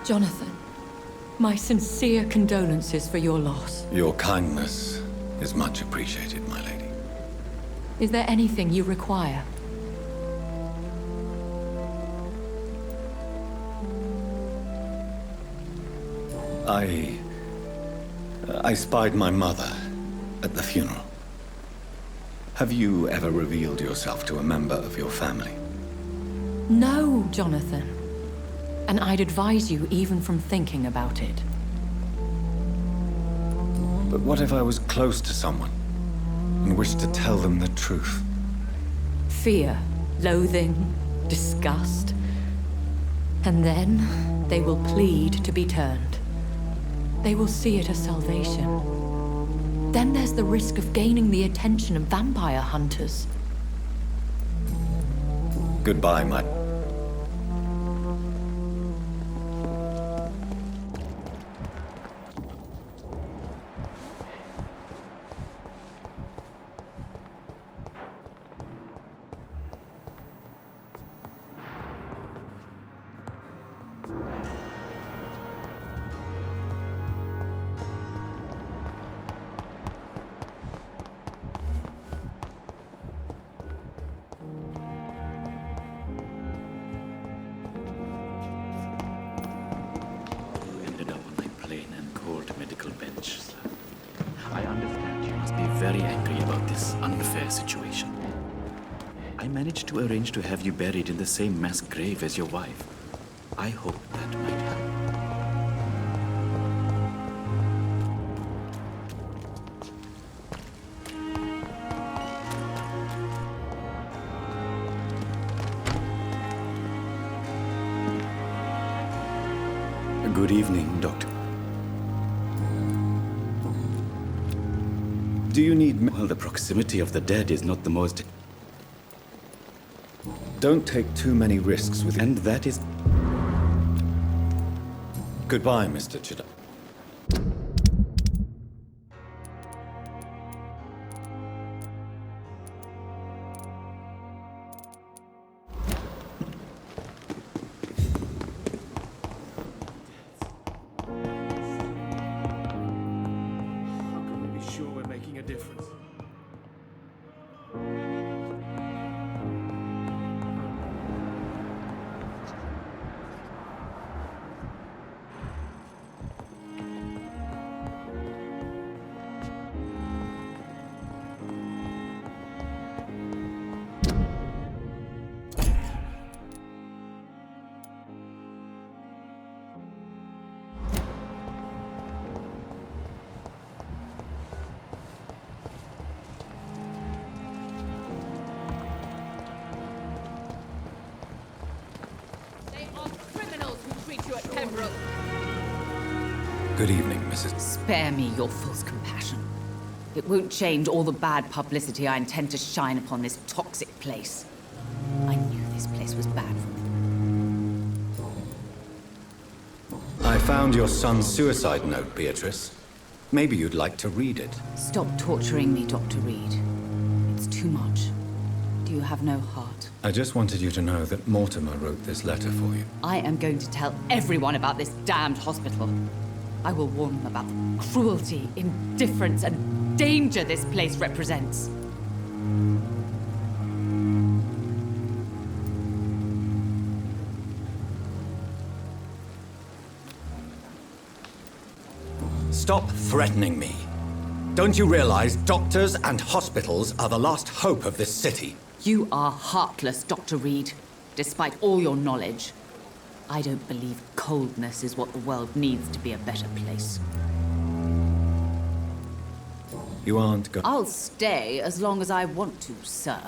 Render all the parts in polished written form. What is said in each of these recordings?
Jonathan, my sincere condolences for your loss. Your kindness is much appreciated, my lady. Is there anything you require? I spied my mother at the funeral. Have you ever revealed yourself to a member of your family? No, Jonathan. And I'd advise you even from thinking about it. But what if I was close to someone and wished to tell them the truth? Fear, loathing, disgust. And then they will plead to be turned. They will see it as salvation. Then there's the risk of gaining the attention of vampire hunters. Goodbye, my... I understand you must be very angry about this unfair situation. I managed to arrange to have you buried in the same mass grave as your wife. I hope that might help. Good evening, Doctor. Do you need... Well, the proximity of the dead is not the most... Don't take too many risks with... And that is... Goodbye, Mr. Chida. Good evening, Mrs. Spare me your false compassion. It won't change all the bad publicity I intend to shine upon this toxic place. I knew this place was bad for me. I found your son's suicide note, Beatrice. Maybe you'd like to read it. Stop torturing me, Dr. Reed. It's too much. Do you have no heart? I just wanted you to know that Mortimer wrote this letter for you. I am going to tell everyone about this damned hospital. I will warn them about the cruelty, indifference, and danger this place represents. Stop threatening me. Don't you realize doctors and hospitals are the last hope of this city? You are heartless, Dr. Reed, despite all your knowledge. I don't believe coldness is what the world needs to be a better place. You aren't going... I'll stay as long as I want to, sir.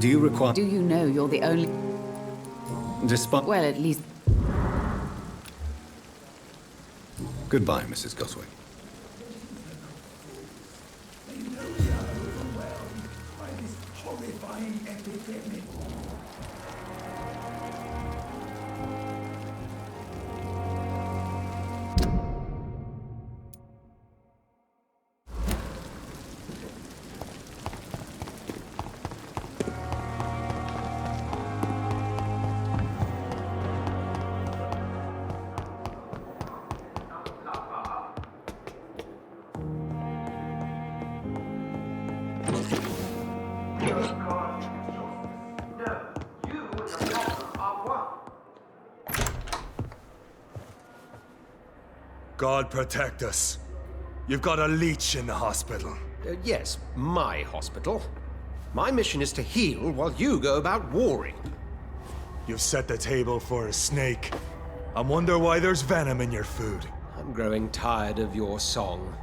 Do you require... Do you know you're the only... Despite... Well, at least... Goodbye, Mrs. Goswick. God protect us. You've got a leech in the hospital. Yes, my hospital. My mission is to heal while you go about warring. You've set the table for a snake. I wonder why there's venom in your food. I'm growing tired of your song.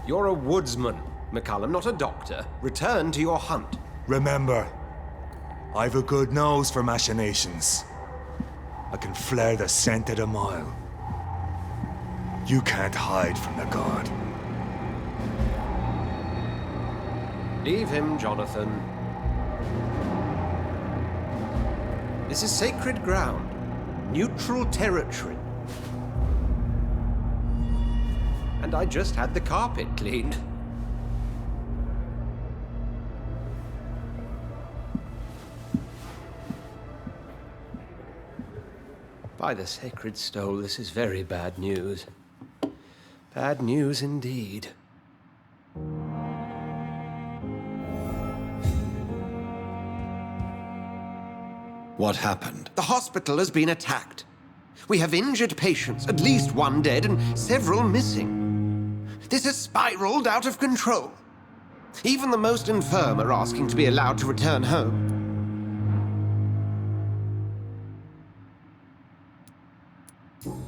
You're a woodsman, McCullum, not a doctor. Return to your hunt. Remember, I've a good nose for machinations. I can flare the scent at a mile. You can't hide from the god. Leave him, Jonathan. This is sacred ground. Neutral territory. And I just had the carpet cleaned. By the sacred stole, this is very bad news. Bad news indeed. What happened? The hospital has been attacked. We have injured patients, at least one dead and several missing. This has spiraled out of control. Even the most infirm are asking to be allowed to return home.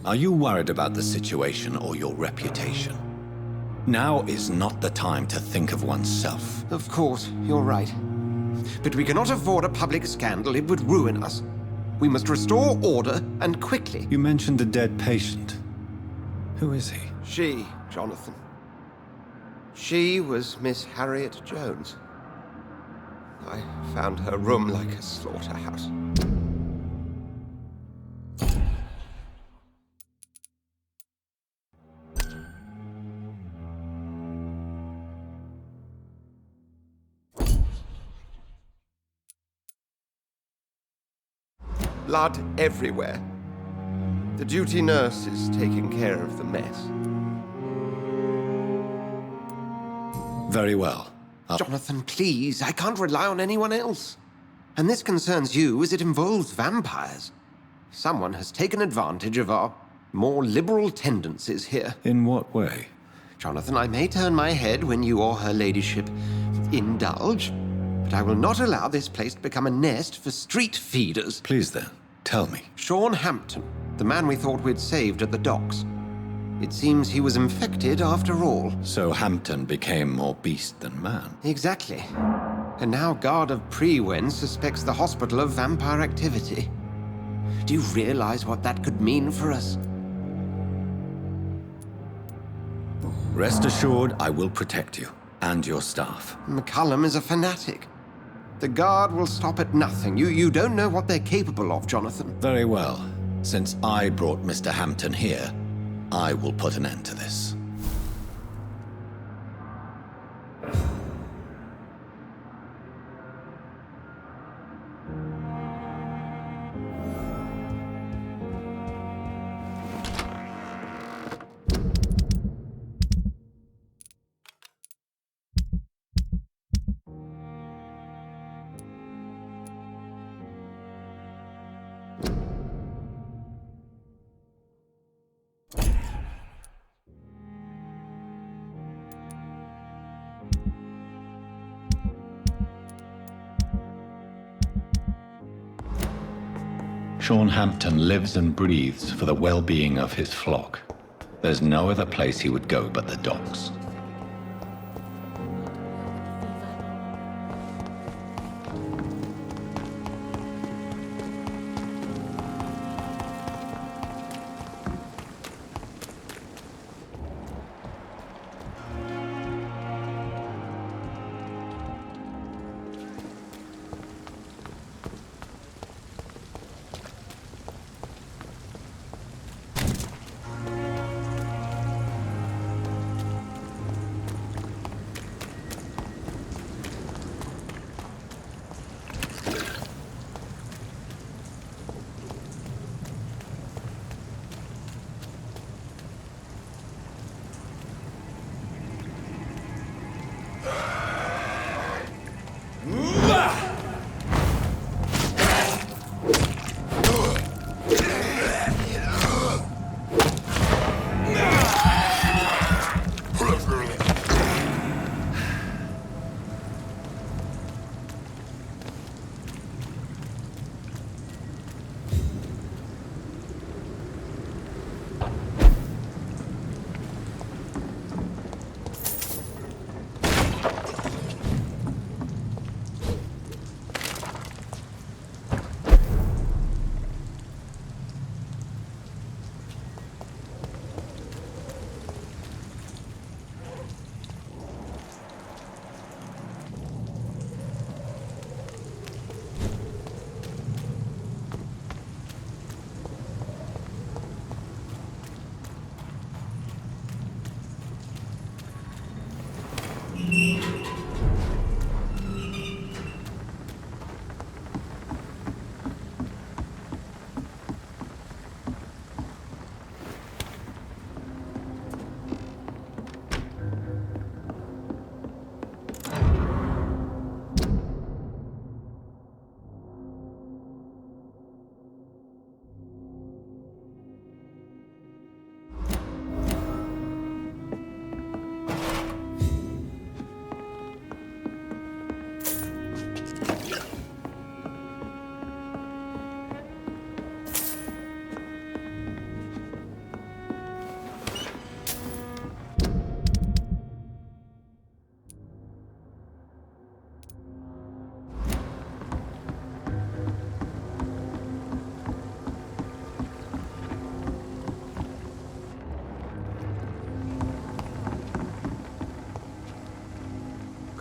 Are you worried about the situation or your reputation? Now is not the time to think of oneself. Of course, you're right. But we cannot afford a public scandal. It would ruin us. We must restore order, and quickly. You mentioned a dead patient. Who is he? She, Jonathan. She was Miss Harriet Jones. I found her room like a slaughterhouse. Blood everywhere. The duty nurse is taking care of the mess. Very well. Jonathan, please, I can't rely on anyone else. And this concerns you as it involves vampires. Someone has taken advantage of our more liberal tendencies here. In what way? Jonathan, I may turn my head when you or her ladyship indulge, but I will not allow this place to become a nest for street feeders. Please then, tell me. Sean Hampton, the man we thought we'd saved at the docks. It seems he was infected after all. So Hampton became more beast than man. Exactly. And now Guard of Prewen suspects the hospital of vampire activity. Do you realize what that could mean for us? Rest assured, I will protect you and your staff. McCullum is a fanatic. The Guard will stop at nothing. You don't know what they're capable of, Jonathan. Very well. Since I brought Mr. Hampton here, I will put an end to this. Sean Hampton lives and breathes for the well-being of his flock. There's no other place he would go but the docks.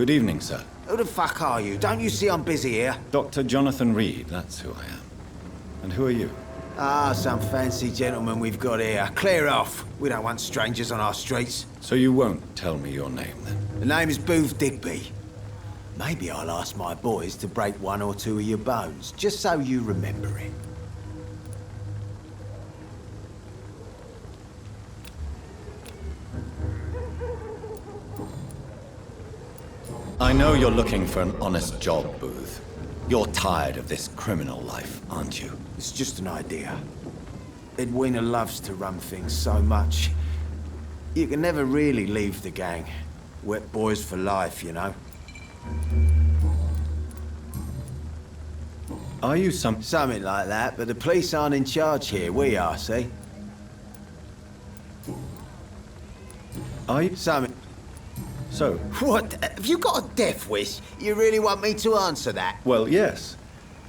Good evening, sir. Who the fuck are you? Don't you see I'm busy here? Dr. Jonathan Reed, that's who I am. And who are you? Ah, some fancy gentleman we've got here. Clear off. We don't want strangers on our streets. So you won't tell me your name, then? The name is Booth Digby. Maybe I'll ask my boys to break one or two of your bones, just so you remember it. I know you're looking for an honest job, Booth. You're tired of this criminal life, aren't you? It's just an idea. Edwina loves to run things so much. You can never really leave the gang. Wet boys for life, you know. Are you Something like that, but the police aren't in charge here. We are, see? Are you? Something... So? What? Have you got a death wish? You really want me to answer that? Well, yes.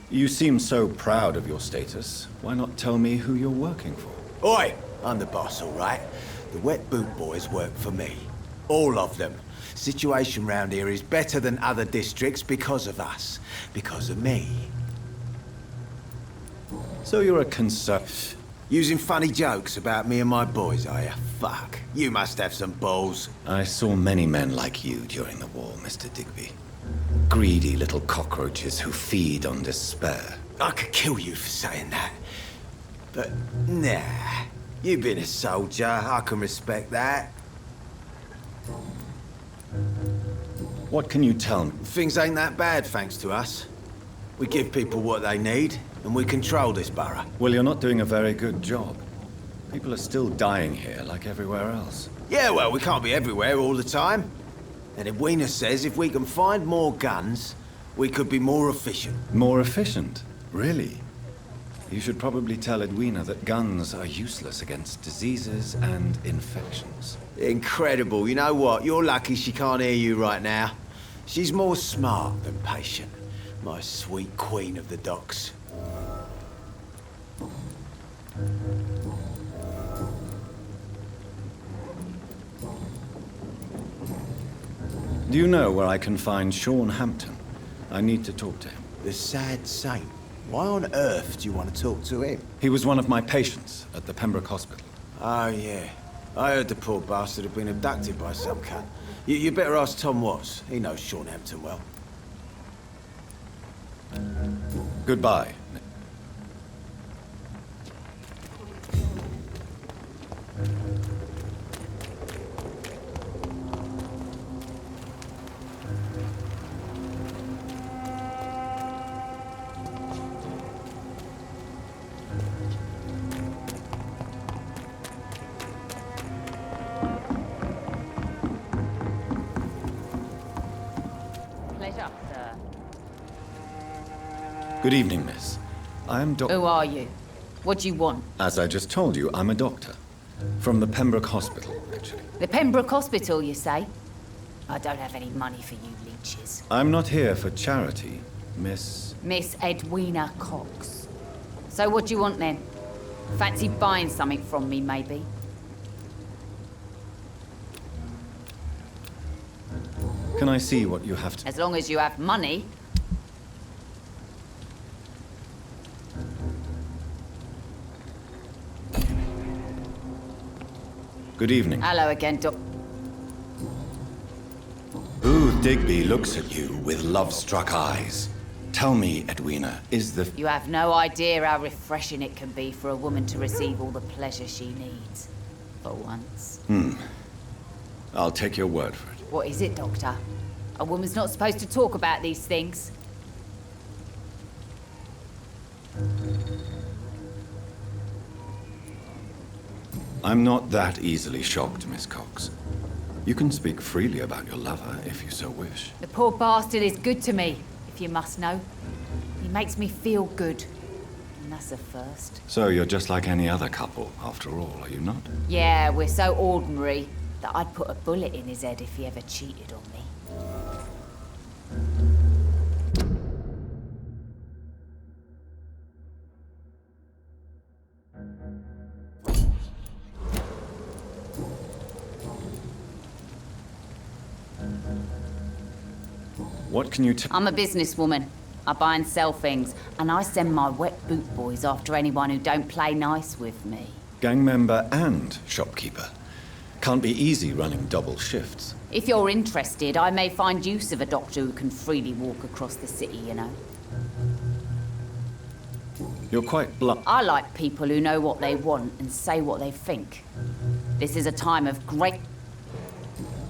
You seem so proud of your status. Why not tell me who you're working for? Oi! I'm the boss, all right? The Wet Boot Boys work for me. All of them. Situation round here is better than other districts because of us. Because of me. So you're a concern... Using funny jokes about me and my boys, are you? Fuck. You must have some balls. I saw many men like you during the war, Mr. Digby. Greedy little cockroaches who feed on despair. I could kill you for saying that. But, nah. You've been a soldier. I can respect that. What can you tell me? Things ain't that bad, thanks to us. We give people what they need, and we control this borough. Well, you're not doing a very good job. People are still dying here like everywhere else. Yeah, well, we can't be everywhere all the time. And Edwina says if we can find more guns, we could be more efficient. More efficient? Really? You should probably tell Edwina that guns are useless against diseases and infections. Incredible. You know what? You're lucky she can't hear you right now. She's more smart than patient. My sweet queen of the docks. Do you know where I can find Sean Hampton? I need to talk to him. The sad saint. Why on earth do you want to talk to him? He was one of my patients at the Pembroke Hospital. Oh, yeah. I heard the poor bastard had been abducted by some cunt. You better ask Tom Watts. He knows Sean Hampton well. Goodbye. Pleasure, sir. Good evening, miss. I am Who are you? What do you want? As I just told you, I'm a doctor. From the Pembroke Hospital, actually. The Pembroke Hospital, you say? I don't have any money for you leeches. I'm not here for charity, Miss... Miss Edwina Cox. So what do you want then? Fancy buying something from me, maybe? Can I see what you have to... As long as you have money. Good evening. Hello again, Doc. Booth Digby looks at you with love-struck eyes. Tell me, Edwina, is the... You have no idea how refreshing it can be for a woman to receive all the pleasure she needs. For once. I'll take your word for it. What is it, Doctor? A woman's not supposed to talk about these things. I'm not that easily shocked, Miss Cox. You can speak freely about your lover, if you so wish. The poor bastard is good to me, if you must know. He makes me feel good. And that's a first. So you're just like any other couple, after all, are you not? Yeah, we're so ordinary that I'd put a bullet in his head if he ever cheated on me. What can you tell? I'm a businesswoman. I buy and sell things, and I send my wet boot boys after anyone who don't play nice with me. Gang member and shopkeeper. Can't be easy running double shifts. If you're interested, I may find use of a doctor who can freely walk across the city, you know. You're quite blunt. I like people who know what they want and say what they think. This is a time of great...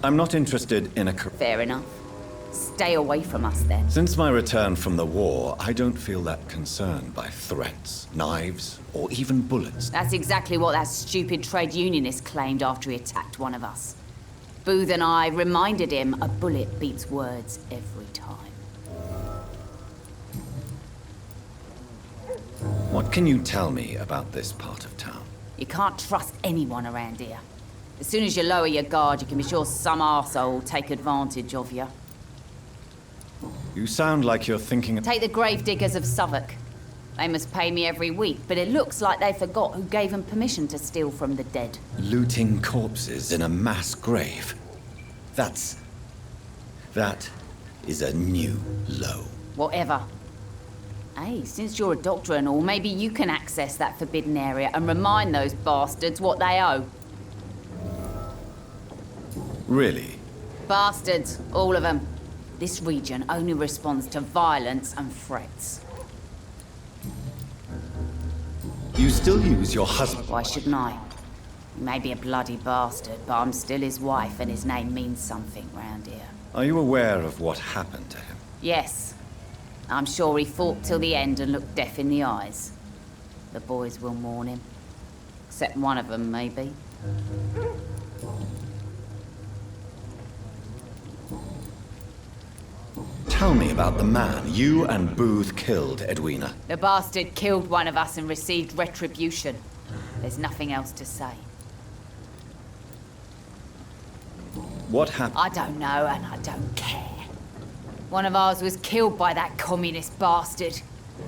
I'm not interested in a Fair enough. Stay away from us, then. Since my return from the war, I don't feel that concerned by threats, knives, or even bullets. That's exactly what that stupid trade unionist claimed after he attacked one of us. Booth and I reminded him a bullet beats words every time. What can you tell me about this part of town? You can't trust anyone around here. As soon as you lower your guard, you can be sure some arsehole will take advantage of you. You sound like you're thinking... Take the gravediggers of Southwark. They must pay me every week, but it looks like they forgot who gave them permission to steal from the dead. Looting corpses in a mass grave. That is a new low. Whatever. Hey, since you're a doctor and all, maybe you can access that forbidden area and remind those bastards what they owe. Really? Bastards, all of them. This region only responds to violence and threats. You still use your husband? Why shouldn't I? He may be a bloody bastard, but I'm still his wife and his name means something round here. Are you aware of what happened to him? Yes. I'm sure he fought till the end and looked death in the eyes. The boys will mourn him. Except one of them, maybe. Tell me about the man you and Booth killed, Edwina. The bastard killed one of us and received retribution. There's nothing else to say. What happened? I don't know and I don't care. One of ours was killed by that communist bastard,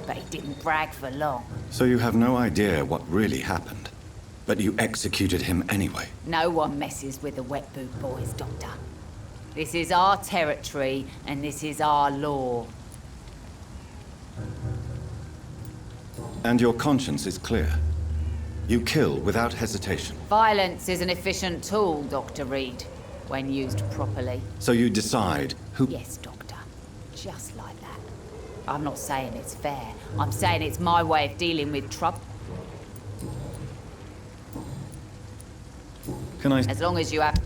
but he didn't brag for long. So you have no idea what really happened, but you executed him anyway. No one messes with the wet boot boys, Doctor. This is our territory, and this is our law. And your conscience is clear. You kill without hesitation. Violence is an efficient tool, Dr. Reed, when used properly. So you decide who... Yes, Doctor. Just like that. I'm not saying it's fair. I'm saying it's my way of dealing with trouble. Can I... As long as you have...